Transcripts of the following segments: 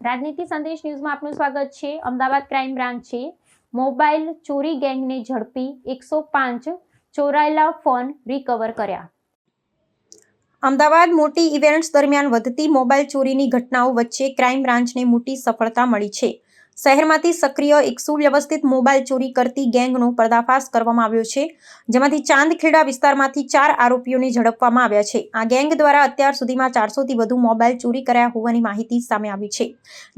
રાજનીતિ સંદેશ ન્યૂઝમાં આપનું સ્વાગત છે। અમદાવાદ ક્રાઇમ બ્રાન્ચે મોબાઈલ ચોરી ગેંગને ઝડપી 105 ચોરાયેલા ફોન રિકવર કર્યા। અમદાવાદ મોટી ઇવેન્ટ્સ દરમિયાન વધતી મોબાઈલ ચોરીની ઘટનાઓ વચ્ચે ક્રાઇમ બ્રાન્ચને મોટી સફળતા મળી છે। શહેરમાંથી સક્રિય એક સુવ્યવસ્થિત મોબાઈલ ચોરી કરતી ગેંગનો પર્દાફાશ કરવામાં આવ્યો છે, જેમાંથી ચાંદખેડા વિસ્તારમાંથી 4 આરોપીઓને ઝડપવામાં આવ્યા છે। આ ગેંગ દ્વારા અત્યાર સુધીમાં 400થી વધુ મોબાઈલ ચોરી કર્યા હોવાની માહિતી સામે આવી છે,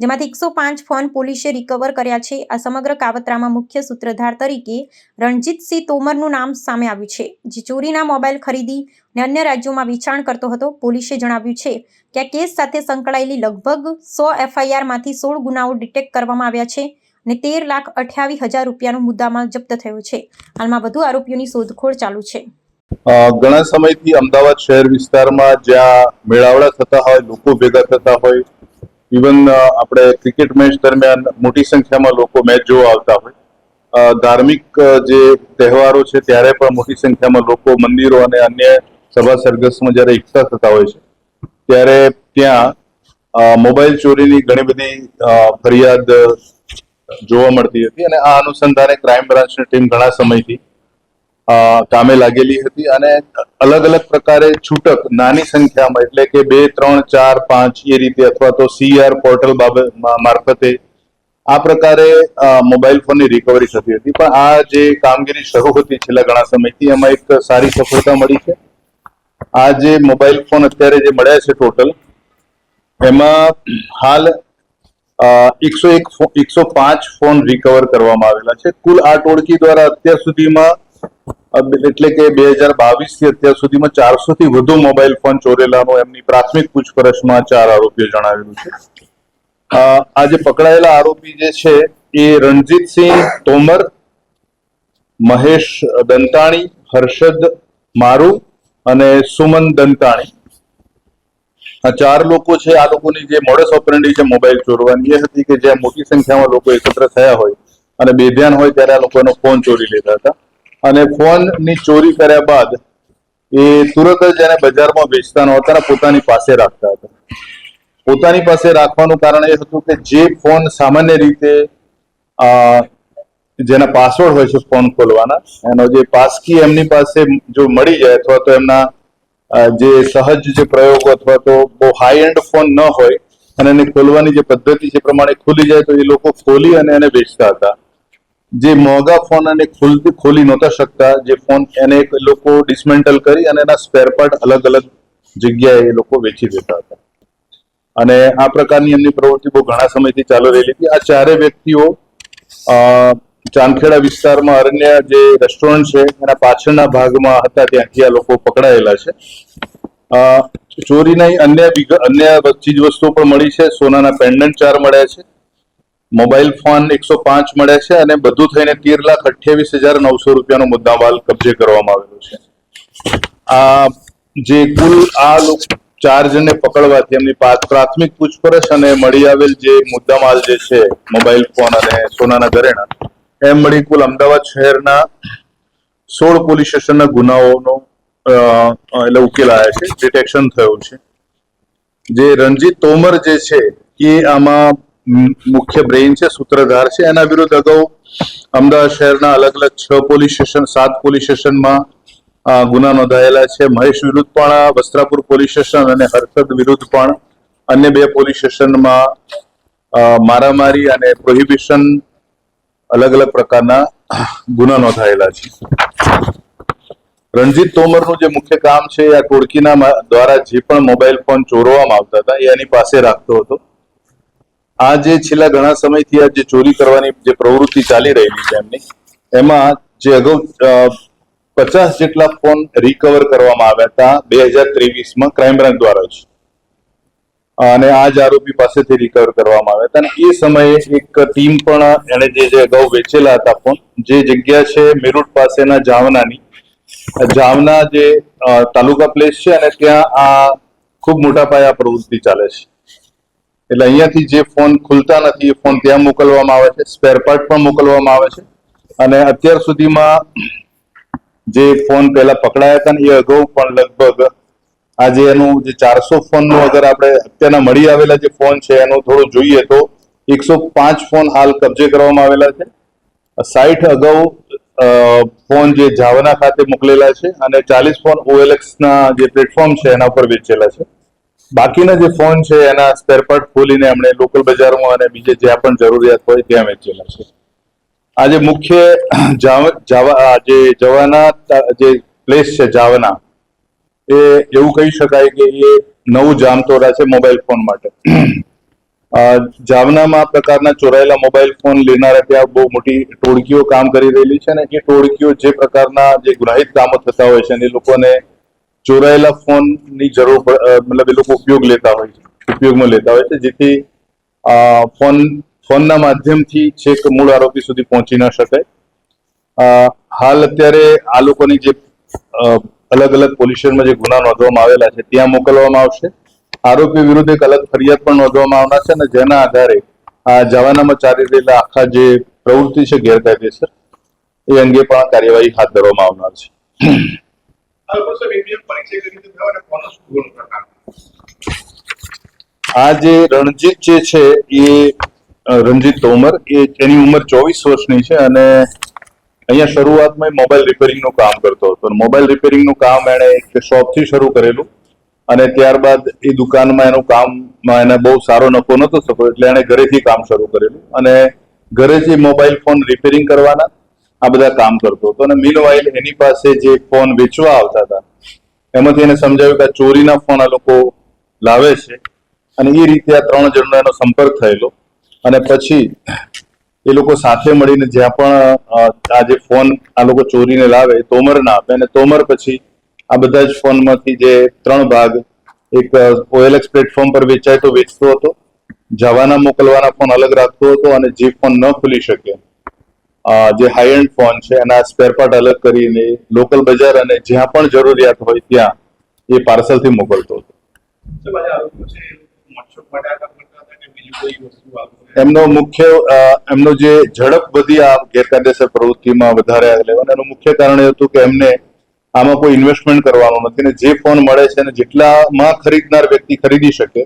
જેમાંથી 105 ફોન પોલીસે રિકવર કર્યા છે। આ સમગ્ર કાવતરામાં મુખ્ય સૂત્રધાર તરીકે રણજીતસિંહ તોમરનું નામ સામે આવ્યું છે, જે ચોરીના મોબાઈલ ખરીદી અને અન્ય રાજ્યોમાં વેચાણ કરતો હતો। પોલીસે જણાવ્યું છે કે આ કેસ સાથે સંકળાયેલી લગભગ 100 એફઆઈઆરમાંથી 16 ગુનાઓ ડિટેક્ટ કરવામાં આવ્યા છે અને 13,28,000 રૂપિયાનો મુદ્દામાલ જપ્ત થયો છે। હાલમાં વધુ આરોપીઓની શોધખોળ ચાલુ છે। ઘણા સમયથી અમદાવાદ શહેર વિસ્તારમાં જ્યાં મેળાવડા થતા હોય, લોકો ભેગા થતા હોય, ઇવન આપણે ક્રિકેટ મેચ દરમિયાન મોટી સંખ્યામાં લોકો મેચ જોવા આવતા હોય, ધાર્મિક જે તહેવારો છે ત્યારે પણ મોટી સંખ્યામાં લોકો મંદિરો અને અન્ય સભા સરઘસમાં જ્યારે એકઠા થતા હોય છે, ત્યારે ત્યાં મોબાઈલ ચોરીની ઘણી બધી ફરિયાદ જોવા મળતી હતી અને આ અનુસંધાને ક્રાઇમ બ્રાન્ચની ટીમ ઘણા સમયથી કામે લાગેલી હતી અને અલગ અલગ પ્રકારે છૂટક નાની સંખ્યામાં, એટલે કે 2, 3, 4, 5 એ રીતે અથવા તો CR પોર્ટલ મારફતે આ પ્રકારે મોબાઈલ ફોનની રિકવરી થતી હતી। પણ આ જે કામગીરી શરૂ હતી છેલ્લા ઘણા સમયથી, એમાં એક સારી સફળતા મળી છે। આ જે મોબાઈલ ફોન અત્યારે જે મળ્યા છે ટોટલ, એમાં હાલ 105 ફોન રિકવર કરવામાં આવેલા છે। કુલ આ ટોળકી દ્વારા અત્યાર સુધીમાં, એટલે કે 2022 થી અત્યાર સુધીમાં 400 થી વધુ મોબાઈલ ફોન ચોરેલાનું એમની પ્રાથમિક પૂછપરછમાં 4 આરોપીઓ જણાવેલું છે। આ જે પકડાયેલા આરોપી જે છે એ રણજીતસિંહ તોમર, મહેશ દંતાણી, હર્ષદ મારુ અને સુમન દંતાણી, આ 4 લોકો છે। આ લોકોની જે મોડસ ઓપરેન્ડી છે મોબાઈલ ચોરવાની, એ હતી કે જ્યાં મોટી સંખ્યામાં લોકો એકત્ર થયા હોય અને બેધ્યાન હોય ત્યારે આ લોકોનો ફોન ચોરી લેતા હતા અને ફોનની ચોરી કર્યા બાદ એ તુરંત જ એને બજારમાં વેચતા નહોતા અને પોતાની પાસે રાખતા હતા। પોતાની પાસે રાખવાનું કારણ એ હતું કે જે ફોન સામાન્ય રીતે જેના પાસવર્ડ હોય છે ફોન ખોલવાના, એનો જે પાસકી એમની પાસે જો મળી જાય અથવા તો એમના જે સહજ જે પ્રયોગો અથવા તો બહુ હાઈ એન્ડ ફોન ન હોય અને એને ખોલવાની જે પદ્ધતિ છે પ્રમાણે ખુલી જાય તો એ લોકો ખોલી અને એને વેચતા હતા। જે મોંઘા ફોન અને ખોલી નહોતા શકતા જે ફોન, એને લોકો ડિસમેન્ટલ કરી અને એના સ્પેર પાર્ટ અલગ અલગ જગ્યાએ એ લોકો વેચી દેતા હતા અને આ પ્રકારની એમની પ્રવૃત્તિ બહુ ઘણા સમયથી ચાલુ રહેલી હતી। આ 4 વ્યક્તિઓ ચાંદખેડા વિસ્તારમાં અરણ્ય જે રેસ્ટોરન્ટ છે એના પાછળના ભાગમાં હતા, ત્યાંથી આ લોકો પકડાયેલા છે। ચોરીની અન્ય ચીજ વસ્તુઓ પણ મળી છે। સોનાના પેન્ડન્ટ 4 મળ્યા છે, મોબાઈલ ફોન 105 મળ્યા છે અને બધું થઈને 13,28,900 રૂપિયાનો મુદ્દામાલ કબજે કરવામાં આવેલો છે। આ જે કુલ આ 4 જણને પકડવાથી એમની પ્રાથમિક પૂછપરછ અને મળી આવેલ જે મુદ્દામાલ જે છે મોબાઈલ ફોન અને સોનાના ઘરેણા, એમ મળી કુલ અમદાવાદ શહેરના 16 પોલીસ સ્ટેશનના ગુનાઓનો એટલે ઉકેલાયા છે, ડિટેક્શન થયું છે। જે રણજીત તોમર જે છે એ આમાં મુખ્ય બ્રેઇન છે, સૂત્રધાર છે। એના વિરુદ્ધ અગાઉ અમદાવાદ શહેરના અલગ અલગ 6 પોલીસ સ્ટેશન, 7 પોલીસ સ્ટેશનમાં ગુના નોંધાયેલા છે। મહેશ વિરુદ્ધ પણ વસ્ત્રાપુર પોલીસ સ્ટેશન અને હર્ષદ વિરુદ્ધ પણ અન્ય 2 પોલીસ સ્ટેશનમાં મારામારી અને પ્રોહિબિશન અલગ અલગ પ્રકારના ગુના નોંધાયેલા છે। રણજીત તોમરનું જે મુખ્ય કામ છે આ ટોળકીના દ્વારા જે પણ મોબાઈલ ફોન ચોરવામાં આવતા હતા એ એની પાસે રાખતો હતો। આ જે છેલ્લા ઘણા સમયથી આ જે ચોરી કરવાની જે પ્રવૃત્તિ ચાલી રહેલી છે એમની, એમાં જે અગાઉ 50 જેટલા ફોન રિકવર કરવામાં આવ્યા હતા 2023માં ક્રાઇમ બ્રાન્ચ દ્વારા જ, અને આ જ આરોપી પાસેથી રિકવર કરવામાં આવ્યા હતા અને એ સમયે એક ટીમ પણ એને જે અગાઉ વેચેલા હતા ફોન, જે જગ્યા છે મેરુટ પાસેના જામનાની, જામના જે તાલુકા પ્લેસ છે અને ત્યાં આ ખૂબ મોટા પાયે આ પ્રવૃત્તિ ચાલે છે। એટલે અહીંયાથી જે ફોન ખુલતા નથી એ ફોન ત્યાં મોકલવામાં આવે છે, સ્પેર પાર્ટ પણ મોકલવામાં આવે છે અને અત્યાર સુધીમાં જે ફોન પહેલા પકડાયા હતા ને એ અગાઉ પણ લગભગ આજે એનું જે 400 ફોનનું અગર આપણે અત્યારના મળી આવેલા જે ફોન છે એનું થોડું જોઈએ તો 105 ફોન હાલ કબજે કરવામાં આવેલા છે. 60 અગાઉ ફોન જે જાવના ખાતે મોકલેલા છે અને 40 ફોન OLX ના જે પ્લેટફોર્મ છે એના ઉપર વેચેલા છે. બાકીના જે ફોન છે એના સ્પેર પાર્ટ ખોલીને એમણે લોકલ બજારમાં અને બીજે જ્યાં પણ જરૂરિયાત હોય ત્યાં વેચેલા છે. આજે મુખ્ય જવાના જે પ્લેસ છે જાવના, એ એવું કહી શકાય કે એ નવું જામતોરા છે મોબાઈલ ફોન માટે. જાવનામાં આ પ્રકારના ચોરાયેલા મોબાઈલ ફોન લેનારા ત્યાં બહુ મોટી ટોળકીઓ કામ કરી રહેલી છે અને એ ટોળકીઓ જે પ્રકારના જે ગુનાહિત કામો થતા હોય છે અને એ લોકોને ચોરાયેલા ફોનની જરૂર મતલબ એ લોકો ઉપયોગમાં લેતા હોય છે જેથી ફોનના માધ્યમથી છેક મૂળ આરોપી સુધી પહોંચી ન શકાય. હાલ અત્યારે આ લોકોની જે અલગ અલગ પોલીસ સ્ટેશનમાં જે ગુના નોંધવામાં આવેલા છે ત્યાં મોકલવામાં આવશે. આરોપી વિરુદ્ધ એક અલગ ફરિયાદ પણ નોંધવામાં આવનાર છે અને જેના આધારે આ જવાનામાં ચાલી રહેલા આખા જે પ્રવૃત્તિ છે ગેરકાયદેસર એ અંગે પણ કાર્યવાહી હાથ ધરવામાં આવનાર છે. આ જે રણજીત જે છે એ રણજીત તોમર, એની ઉંમર 24 વર્ષની છે અને અહીંયા શરૂઆતમાં મોબાઈલ રિપેરિંગનું કામ કરતો હતો. મોબાઈલ રિપેરિંગનું કામ એણે એક શોપથી શરૂ કરેલું અને ત્યારબાદ એ દુકાનમાં એનું કામમાં એને બહુ સારો નફો નતો થતો એટલે એણે ઘરેથી કામ શરૂ કરેલું અને ઘરેથી મોબાઈલ ફોન રિપેરિંગ કરવાના આ બધા કામ કરતો હતો. અને મીનવાઇલ એની પાસે જે ફોન વેચવા આવતા હતા એમાંથી એને સમજાવ્યું કે આ ચોરીના ફોન આ લોકો લાવે છે અને એ રીતે આ 3 જણનો એનો સંપર્ક થયેલો અને પછી એ લોકો સાથે મળીને જ્યાં પણ આ જે ફોન આ લોકો ચોરીને લાવે તોમર ના આપે અને તોમર પછી આ બધા જ ફોનમાંથી જે 3 ભાગ એક OLX પ્લેટફોર્મ પર વેચાય તો વેચતો હતો, જવાના મોકલવાના ફોન અલગ રાખતો હતો અને જે ફોન ન ખુલી શકે જે હાઈ એન્ડ ફોન છે એના સ્પેર પાર્ટ અલગ કરીને લોકલ બજાર અને જ્યાં પણ જરૂરિયાત હોય ત્યાં એ પાર્સલથી મોકલતો હતો. એમનો જે ઝડપ વધી આ ગેરકાયદેસર પ્રવૃત્તિમાં વધારે લેવાનું એનું મુખ્ય કારણ એ હતું કે એમને આમાં કોઈ ઇન્વેસ્ટમેન્ટ કરવાનું નથી ને જે ફોન મળે છે અને જેટલામાં ખરીદનાર વ્યક્તિ ખરીદી શકે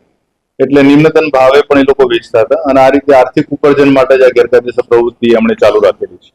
એટલે નિમ્નતમ ભાવે પણ એ લોકો વેચતા હતા અને આ રીતે આર્થિક ઉપાર્જન માટે જ આ ગેરકાયદેસર પ્રવૃત્તિ એમણે ચાલુ રાખેલી છે.